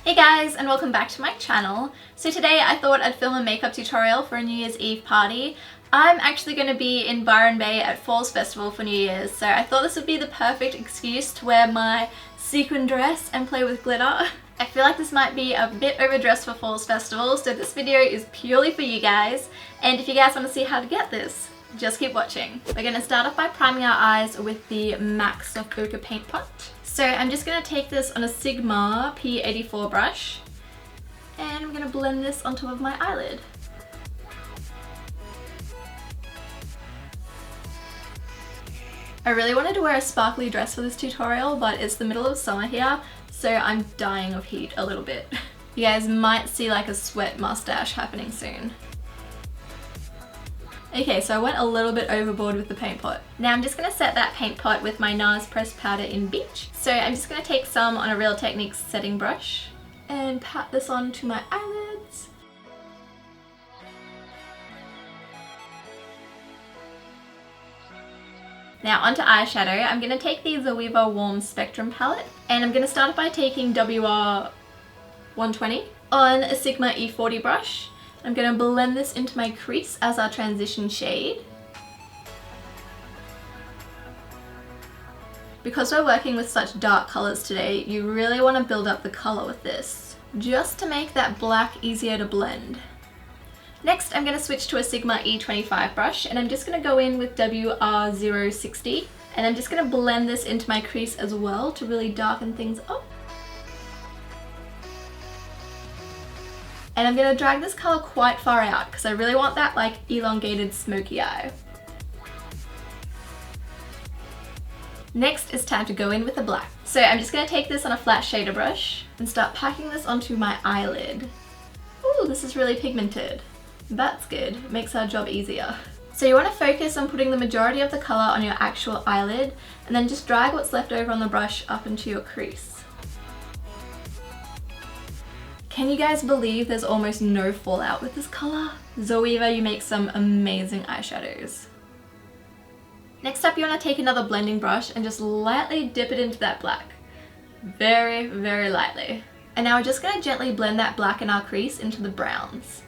Hey guys, and welcome back to my channel. So today I thought I'd film a makeup tutorial for a New Year's Eve party. I'm actually going to be in Byron Bay at Falls Festival for New Year's, so I thought this would be the perfect excuse to wear my sequin dress and play with glitter. I feel like this might be a bit overdressed for Falls Festival, so this video is purely for you guys, and if you guys want to see how to get this, just keep watching. We're going to start off by priming our eyes with the MAC Soft Ochre Paint Pot. So I'm just going to take this on a Sigma P84 brush and I'm going to blend this on top of my eyelid. I really wanted to wear a sparkly dress for this tutorial, but it's the middle of summer here, so I'm dying of heat a little bit. You guys might see like a sweat mustache happening soon. Okay, so I went a little bit overboard with the paint pot. Now I'm just going to set that paint pot with my Nars pressed powder in Beach. So I'm just going to take some on a Real Techniques setting brush and pat this onto my eyelids. Now onto eyeshadow. I'm going to take the Zoeva Warm Spectrum palette and I'm going to start by taking WR 120 on a Sigma E40 brush. I'm going to blend this into my crease as our transition shade. Because we're working with such dark colours today, you really want to build up the colour with this, just to make that black easier to blend. Next, I'm going to switch to a Sigma E25 brush, and I'm just going to go in with WR060, and I'm just going to blend this into my crease as well to really darken things up. And I'm going to drag this colour quite far out because I really want that like elongated smoky eye. Next it's time to go in with the black. So I'm just going to take this on a flat shader brush and start packing this onto my eyelid. Ooh, this is really pigmented. That's good, it makes our job easier. So you want to focus on putting the majority of the colour on your actual eyelid and then just drag what's left over on the brush up into your crease. Can you guys believe there's almost no fallout with this colour? Zoeva, you make some amazing eyeshadows. Next up, you want to take another blending brush and just lightly dip it into that black. Very, very lightly. And now we're just going to gently blend that black in our crease into the browns.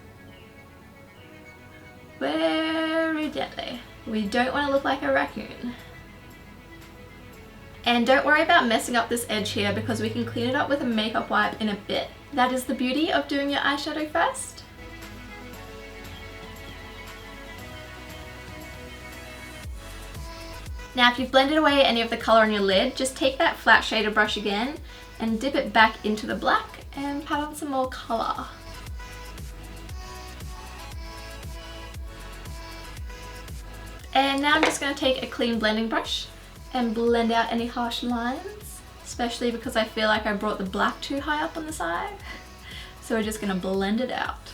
Very gently. We don't want to look like a raccoon. And don't worry about messing up this edge here because we can clean it up with a makeup wipe in a bit. That is the beauty of doing your eyeshadow first. Now if you've blended away any of the colour on your lid, just take that flat shader brush again and dip it back into the black and pat on some more colour. And now I'm just going to take a clean blending brush and blend out any harsh lines, especially because I feel like I brought the black too high up on the side. So we're just going to blend it out.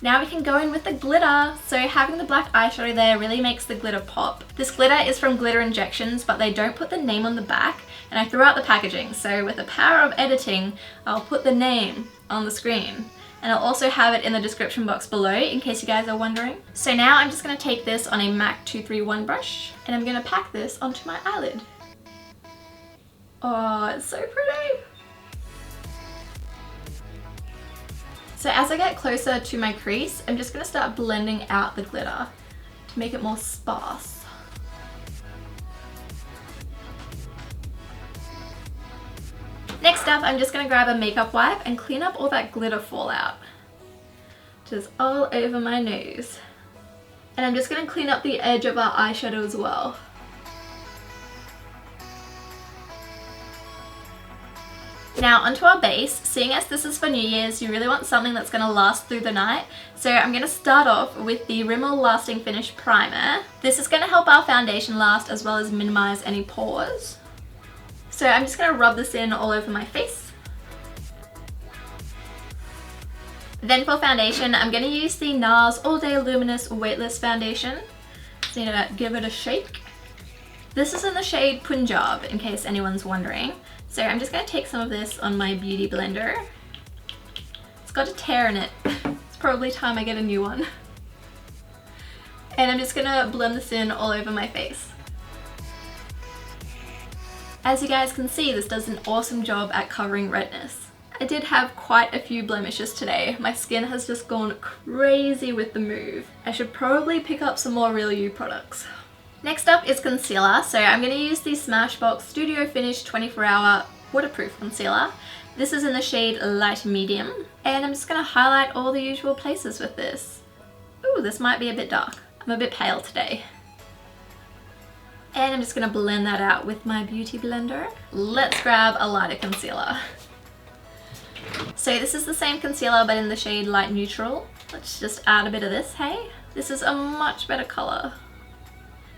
Now we can go in with the glitter. So having the black eyeshadow there really makes the glitter pop. This glitter is from Glitter Injections, but they don't put the name on the back, and I threw out the packaging. So with the power of editing, I'll put the name on the screen. And I'll also have it in the description box below in case you guys are wondering. So now I'm just going to take this on a MAC 231 brush and I'm going to pack this onto my eyelid. Oh, it's so pretty! So as I get closer to my crease, I'm just going to start blending out the glitter to make it more sparse. Next up, I'm just going to grab a makeup wipe and clean up all that glitter fallout. Just all over my nose. And I'm just going to clean up the edge of our eyeshadow as well. Now onto our base. Seeing as this is for New Year's, you really want something that's going to last through the night. So I'm going to start off with the Rimmel Lasting Finish Primer. This is going to help our foundation last as well as minimize any pores. So I'm just going to rub this in all over my face. Then for foundation, I'm going to use the Nars All Day Luminous Weightless Foundation. Just need to give it a shake. This is in the shade Punjab, in case anyone's wondering. So I'm just going to take some of this on my beauty blender. It's got a tear in it. It's probably time I get a new one. And I'm just going to blend this in all over my face. As you guys can see, this does an awesome job at covering redness. I did have quite a few blemishes today. My skin has just gone crazy with the move. I should probably pick up some more Real You products. Next up is concealer. So I'm going to use the Smashbox Studio Finish 24-hour waterproof concealer. This is in the shade Light Medium. And I'm just going to highlight all the usual places with this. Ooh, this might be a bit dark. I'm a bit pale today. And I'm just going to blend that out with my beauty blender. Let's grab a lighter concealer. So this is the same concealer but in the shade Light Neutral. Let's just add a bit of this, hey? This is a much better colour.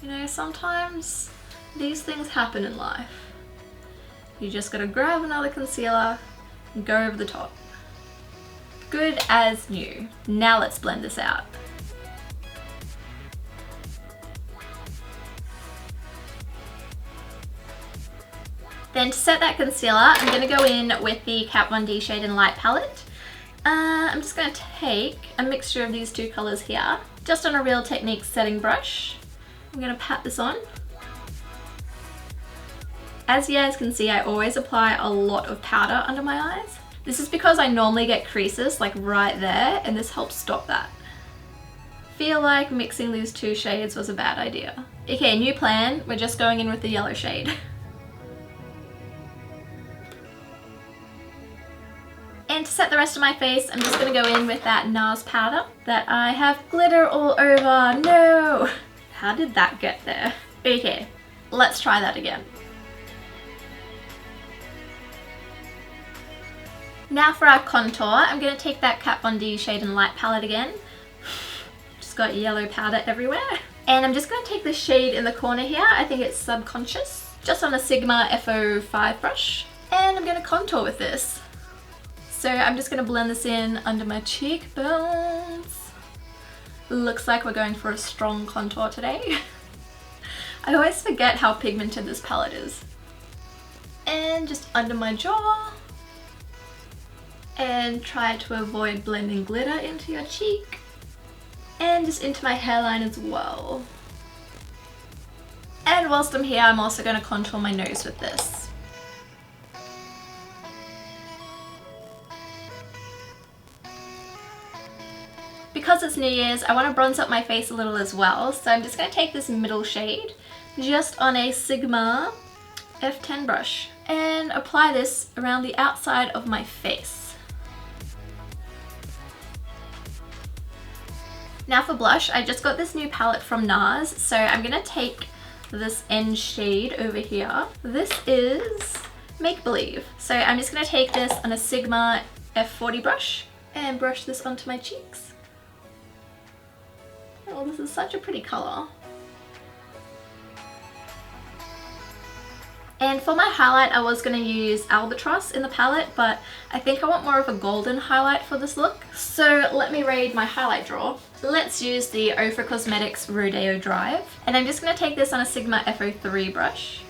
You know, sometimes these things happen in life. You just gotta grab another concealer and go over the top. Good as new. Now let's blend this out. Then to set that concealer, I'm going to go in with the Kat Von D shade in Light palette. I'm just going to take a mixture of these two colours here, just on a Real Techniques setting brush. I'm going to pat this on. As you guys can see, I always apply a lot of powder under my eyes. This is because I normally get creases like right there, and this helps stop that. Feel like mixing these two shades was a bad idea. Okay, new plan. We're just going in with the yellow shade. And to set the rest of my face, I'm just going to go in with that Nars powder that I have glitter all over. No! How did that get there? Okay, let's try that again. Now for our contour, I'm going to take that Kat Von D shade in Light palette again. Just got yellow powder everywhere. And I'm just going to take the shade in the corner here. I think it's Subconscious. Just on a Sigma FO5 brush. And I'm going to contour with this. So I'm just going to blend this in under my cheekbones. Looks like we're going for a strong contour today. I always forget how pigmented this palette is. And just under my jaw. And try to avoid blending glitter into your cheek. And just into my hairline as well. And whilst I'm here, I'm also going to contour my nose with this. Because it's New Year's, I want to bronze up my face a little as well, so I'm just going to take this middle shade just on a Sigma F10 brush and apply this around the outside of my face. Now for blush, I just got this new palette from Nars, so I'm going to take this end shade over here. This is Make Believe. So I'm just going to take this on a Sigma F40 brush and brush this onto my cheeks. Oh, this is such a pretty colour. And for my highlight, I was going to use Albatross in the palette, but I think I want more of a golden highlight for this look. So let me raid my highlight drawer. Let's use the Ofra Cosmetics Rodeo Drive. And I'm just going to take this on a Sigma FO3 brush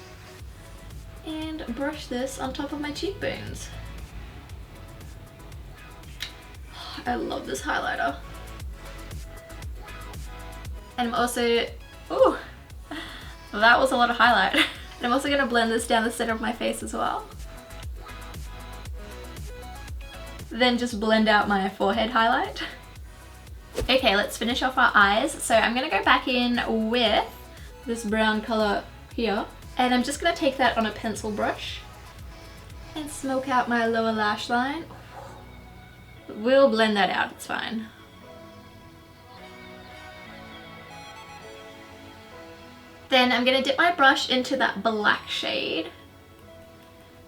and brush this on top of my cheekbones. I love this highlighter. And I'm also, ooh, that was a lot of highlight. And I'm also going to blend this down the center of my face as well. Then just blend out my forehead highlight. Okay, let's finish off our eyes. So I'm going to go back in with this brown color here. And I'm just going to take that on a pencil brush and smoke out my lower lash line. We'll blend that out, it's fine. Then I'm going to dip my brush into that black shade.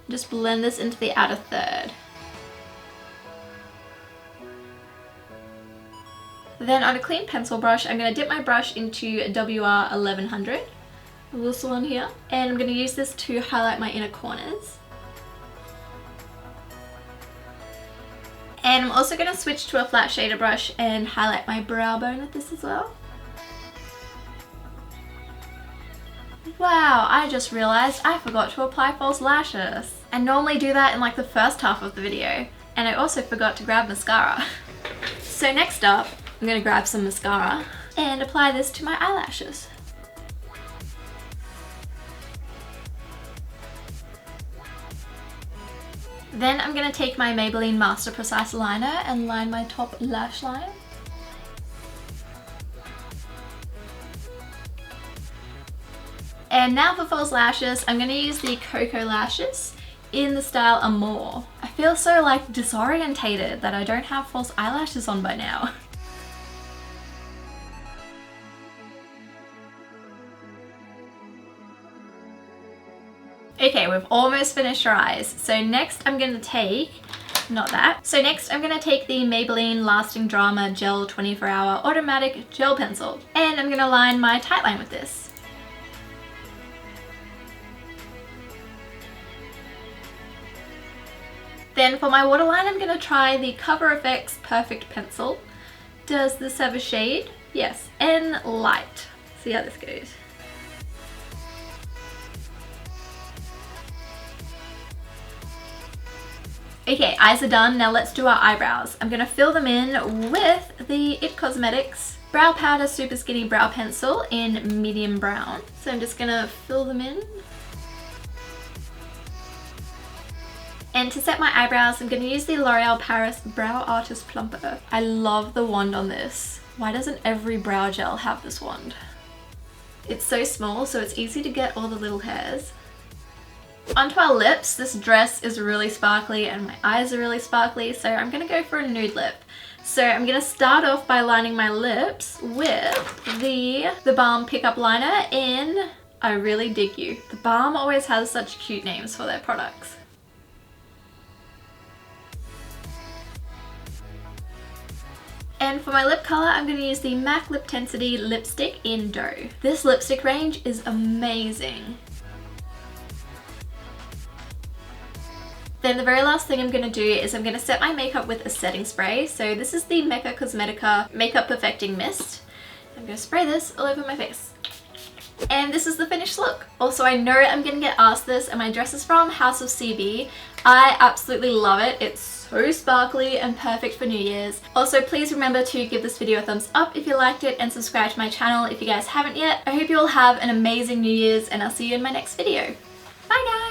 Just blend this into the outer third. Then on a clean pencil brush, I'm going to dip my brush into WR 1100. This one here. And I'm going to use this to highlight my inner corners. And I'm also going to switch to a flat shader brush and highlight my brow bone with this as well. Wow, I just realized I forgot to apply false lashes. I normally do that in like the first half of the video, and I also forgot to grab mascara. So next up, I'm going to grab some mascara and apply this to my eyelashes. Then I'm going to take my Maybelline Master Precise Liner and line my top lash line. And now for false lashes, I'm going to use the Koko lashes in the style Amore. I feel so like disorientated that I don't have false eyelashes on by now. Okay, we've almost finished our eyes. So next I'm going to take, So next I'm going to take the Maybelline Lasting Drama Gel 24-Hour Automatic Gel Pencil. And I'm going to line my tight line with this. Then for my waterline, I'm going to try the Cover FX Perfect Pencil. Does this have a shade? Yes, N Light. See how this goes. Okay, eyes are done. Now let's do our eyebrows. I'm going to fill them in with the IT Cosmetics Brow Powder Super Skinny Brow Pencil in medium brown. So I'm just going to fill them in. And to set my eyebrows, I'm going to use the L'Oreal Paris Brow Artist Plumper. I love the wand on this. Why doesn't every brow gel have this wand? It's so small, so it's easy to get all the little hairs. Onto our lips. This dress is really sparkly and my eyes are really sparkly, so I'm going to go for a nude lip. So I'm going to start off by lining my lips with the Balm Pickup Liner in I Really Dig You. The Balm always has such cute names for their products. And for my lip colour, I'm going to use the MAC Lip Tensity lipstick in Dough. This lipstick range is amazing. Then the very last thing I'm going to do is I'm going to set my makeup with a setting spray. So this is the Mecca Cosmetica Makeup Perfecting Mist. I'm going to spray this all over my face. And this is the finished look. Also, I know I'm going to get asked this, and my dress is from House of CB. I absolutely love it. It's so sparkly and perfect for New Year's. Also, please remember to give this video a thumbs up if you liked it and subscribe to my channel if you guys haven't yet. I hope you all have an amazing New Year's and I'll see you in my next video. Bye guys!